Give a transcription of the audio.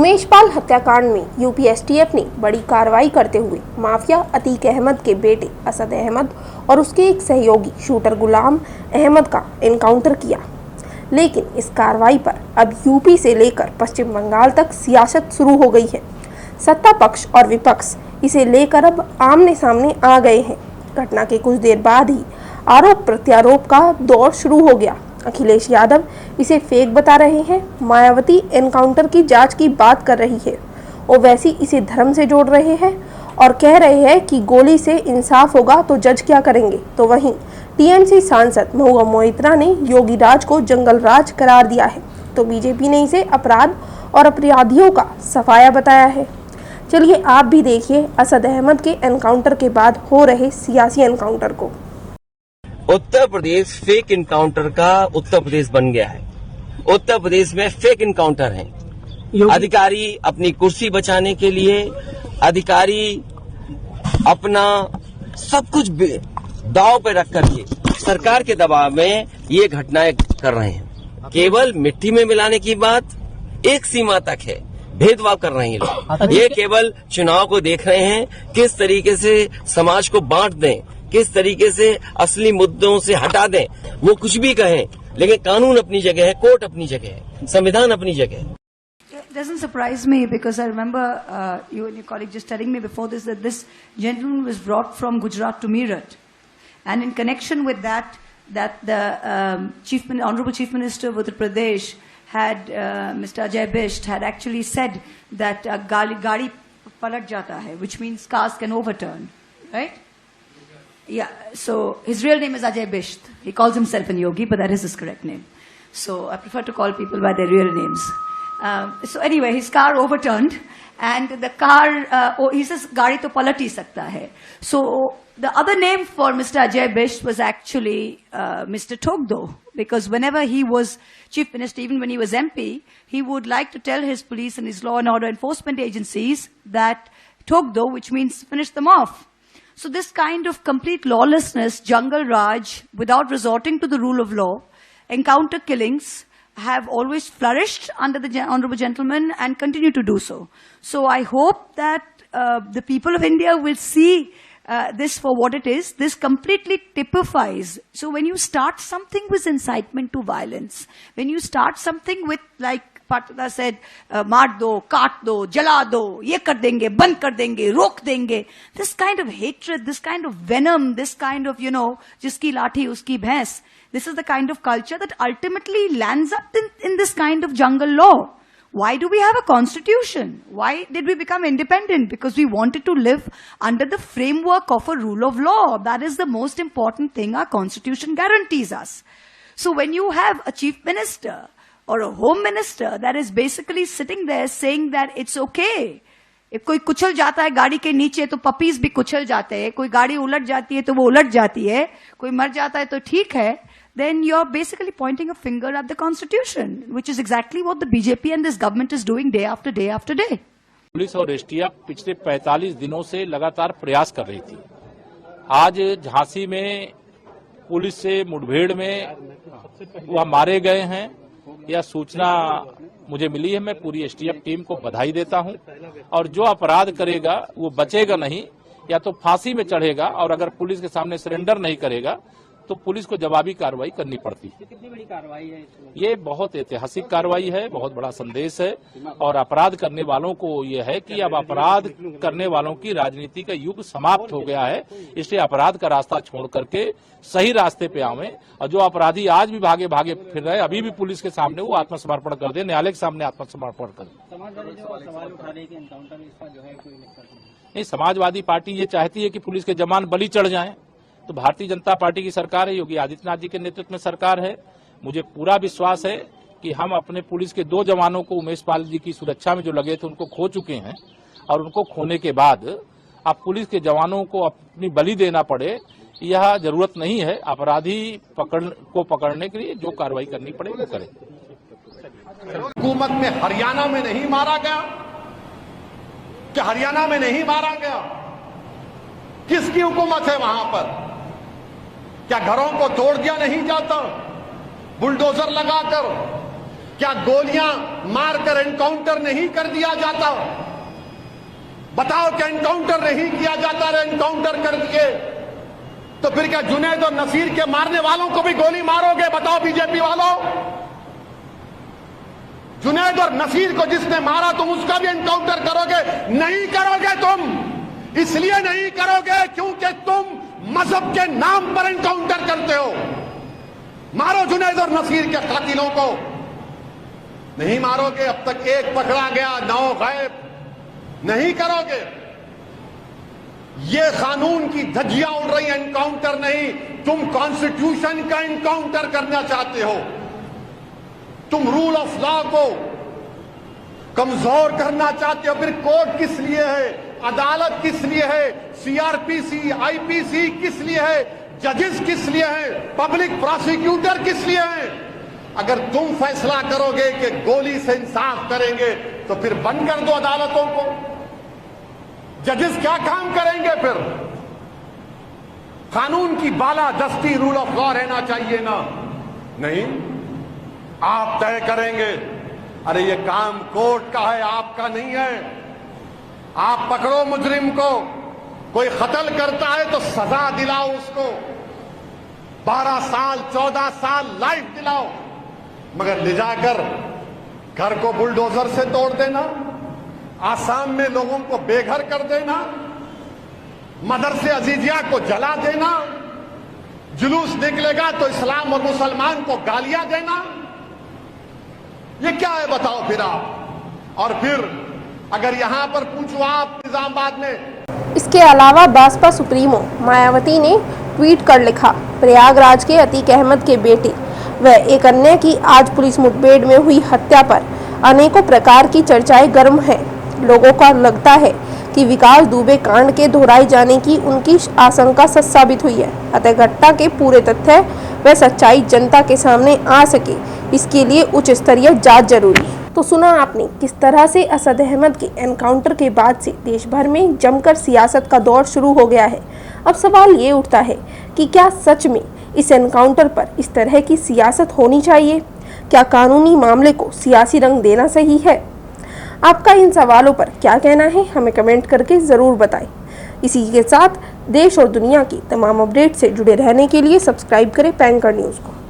उमेश पाल हत्याकांड में UP STF ने बड़ी कार्रवाई करते हुए माफिया अतीक अहमद के बेटे असद अहमद और उसके एक सहयोगी शूटर गुलाम अहमद का एनकाउंटर किया। लेकिन इस कार्रवाई पर अब यूपी से लेकर पश्चिम बंगाल तक सियासत शुरू हो गई है। सत्ता पक्ष और विपक्ष इसे लेकर अब आमने सामने आ गए हैं। घटना के कुछ देर बाद ही आरोप प्रत्यारोप का दौर शुरू हो गया। अखिलेश यादव इसे फेक बता रहे हैं, मायावती एनकाउंटर की जांच की बात कर रही है, ओवैसी इसे धर्म से जोड़ रहे हैं और कह रहे हैं कि गोली से इंसाफ होगा तो जज क्या करेंगे। तो वहीं टीएमसी सांसद महुआ मोइत्रा ने योगी राज को जंगल राज करार दिया है, तो बीजेपी ने इसे अपराध और अपराधियों का सफाया बताया है। चलिए आप भी देखिए असद अहमद के एनकाउंटर के बाद हो रहे सियासी एनकाउंटर को। उत्तर प्रदेश फेक इनकाउंटर का उत्तर प्रदेश बन गया है। उत्तर प्रदेश में फेक इनकाउंटर है। अधिकारी अपनी कुर्सी बचाने के लिए, अधिकारी अपना सब कुछ दांव पे रख करके सरकार के दबाव में ये घटनाएं कर रहे हैं। केवल मिट्टी में मिलाने की बात एक सीमा तक है, भेदभाव कर रहे हैं लोग। ये केवल चुनाव को देख रहे हैं, किस तरीके से समाज को बांट दें, किस तरीके से असली मुद्दों से हटा दें। वो कुछ भी कहें, लेकिन कानून अपनी जगह है, कोर्ट अपनी जगह है, संविधान अपनी जगह है। It doesn't surprise me because I remember you and your colleague just telling me before this that this gentleman was brought from Gujarat to Meerut, and in connection with that the Honorable Chief Minister of Uttar Pradesh had Mr. Ajay Bisht had actually said that gaadi palat jata hai, which means cars can overturn, right? Yeah, so his real name is Ajay Bisht. He calls himself an yogi, but that is his correct name. So I prefer to call people by their real names. So anyway, his car overturned, and the car, he says, "Gaadi to palat hi sakta hai." So the other name for Mr. Ajay Bisht was actually Mr. Togdo, because whenever he was chief minister, even when he was MP, he would like to tell his police and his law and order enforcement agencies that Togdo, which means finish them off. So this kind of complete lawlessness, jungle raj, without resorting to the rule of law, encounter killings have always flourished under the honorable gentleman and continue to do so. So I hope that the people of India will see this for what it is. This completely typifies. So when you start something with incitement to violence, when you start something with, like Patla said, मार दो, काट दो, जला दो, ये कर देंगे, बंद कर देंगे, रोक देंगे. This kind of hatred, this kind of venom, this kind of, जिसकी लाठी उसकी भैंस. This is the kind of culture that ultimately lands up in this kind of jungle law. Why do we have a constitution? Why did we become independent? Because we wanted to live under the framework of a rule of law. That is the most important thing our constitution guarantees us. So when you have a chief minister or a home minister that is basically sitting there saying that it's okay. if कोई कुचल जाता है गाड़ी के नीचे तो puppies भी कुचल जाते हैं, कोई गाड़ी उलट जाती है तो वो उलट जाती है, कोई मर जाता है तो ठीक है, then you're basically pointing a finger at the constitution, which is exactly what the BJP and this government is doing day after day after day. Police और एसटीएफ पिछले 45 दिनों से लगातार प्रयास कर रही थी। आज झांसी में पुलिस से मुठभेड़ में वह मारे गए हैं, यह सूचना मुझे मिली है। मैं पूरी एसटीएफ टीम को बधाई देता हूं, और जो अपराध करेगा वो बचेगा नहीं, या तो फांसी में चढ़ेगा, और अगर पुलिस के सामने सरेंडर नहीं करेगा तो पुलिस को जवाबी कार्रवाई करनी पड़ती है। कितनी बड़ी कार्रवाई है? ये बहुत ऐतिहासिक कार्रवाई है, बहुत बड़ा संदेश है, और अपराध करने वालों को ये है कि अब अपराध करने वालों की राजनीति का युग समाप्त हो गया है। इसलिए अपराध का रास्ता छोड़ करके सही रास्ते पे आवे, और जो अपराधी आज भी भागे भागे फिर रहे, अभी भी पुलिस के सामने वो आत्मसमर्पण कर दे, न्यायालय के सामने आत्मसमर्पण कर दे। सवाल उठा रही है एनकाउंटर इसका जो है कोई नहीं, समाजवादी पार्टी ये चाहती है कि पुलिस के जवान बलि चढ़ जाएं, तो भारतीय जनता पार्टी की सरकार है, योगी आदित्यनाथ जी के नेतृत्व में सरकार है। मुझे पूरा विश्वास है कि हम अपने पुलिस के 2 जवानों को उमेश पाल जी की सुरक्षा में जो लगे थे उनको खो चुके हैं, और उनको खोने के बाद अब पुलिस के जवानों को अपनी बलि देना पड़े, यह जरूरत नहीं है। अपराधी पकड़ने के लिए जो कार्रवाई करनी पड़े वो करें। हुकूमत में हरियाणा में नहीं मारा गया? क्या हरियाणा में नहीं मारा गया? किसकी हुकूमत है वहां पर? क्या घरों को तोड़ दिया नहीं जाता बुलडोजर लगाकर? क्या गोलियां मारकर एनकाउंटर नहीं कर दिया जाता? बताओ, क्या एनकाउंटर नहीं किया जाता? एनकाउंटर कर दिए तो फिर क्या जुनैद और नसीर के मारने वालों को भी गोली मारोगे? बताओ बीजेपी वालों, जुनैद और नसीर को जिसने मारा तुम उसका भी एनकाउंटर करोगे? नहीं करोगे तुम। इसलिए नहीं करोगे क्योंकि तुम मजहब के नाम पर एनकाउंटर करते हो। मारो जुनैद और नसीर के कातिलों को। नहीं मारोगे, अब तक एक पकड़ा गया, 9 गायब। नहीं करोगे। ये कानून की धज्जियां उड़ रही हैं, एनकाउंटर नहीं। तुम कॉन्स्टिट्यूशन का एनकाउंटर करना चाहते हो। तुम रूल ऑफ लॉ को कमजोर करना चाहते हो। फिर कोर्ट किस लिए है? अदालत किस लिए है? सीआरपीसी, आईपीसी किस लिए है? जजेस किस लिए हैं? पब्लिक प्रोसिक्यूटर किस लिए हैं? अगर तुम फैसला करोगे कि गोली से इंसाफ करेंगे तो फिर बंद कर दो अदालतों को। जजेस क्या काम करेंगे फिर? कानून की बालादस्ती, रूल ऑफ लॉ रहना चाहिए ना? नहीं, आप तय करेंगे। अरे ये काम कोर्ट का है, आपका नहीं है। आप पकड़ो मुजरिम को, कोई कत्ल करता है तो सजा दिलाओ उसको, 12 साल 14 साल लाइफ दिलाओ, मगर ले जाकर घर को बुलडोजर से तोड़ देना, आसाम में लोगों को बेघर कर देना, मदरसे अजीजिया को जला देना, जुलूस निकलेगा तो इस्लाम और मुसलमान को गालियां देना, ये क्या है बताओ फिर आप? और फिर अगर यहां पर पूछो आप निजामाबाद में। इसके अलावा बसपा सुप्रीमो मायावती ने ट्वीट कर लिखा, प्रयागराज के अतीक अहमद के बेटे व एक अन्य की आज पुलिस मुठभेड़ में हुई हत्या पर अनेकों प्रकार की चर्चाएं गर्म हैं। लोगों का लगता है कि विकास दुबे कांड के दोहराए जाने की उनकी आशंका सच साबित हुई है। अतः घटना के पूरे तथ्य व सच्चाई जनता के सामने आ सके, इसके लिए उच्च स्तरीय जांच जरूरी है। तो सुना आपने किस तरह से असद अहमद के एनकाउंटर के बाद से देश भर में जमकर सियासत का दौर शुरू हो गया है। अब सवाल ये उठता है कि क्या सच में इस एनकाउंटर पर इस तरह की सियासत होनी चाहिए? क्या कानूनी मामले को सियासी रंग देना सही है? आपका इन सवालों पर क्या कहना है, हमें कमेंट करके ज़रूर बताएं। इसी के साथ देश और दुनिया की तमाम अपडेट से जुड़े रहने के लिए सब्सक्राइब करें पैंकर न्यूज़ को।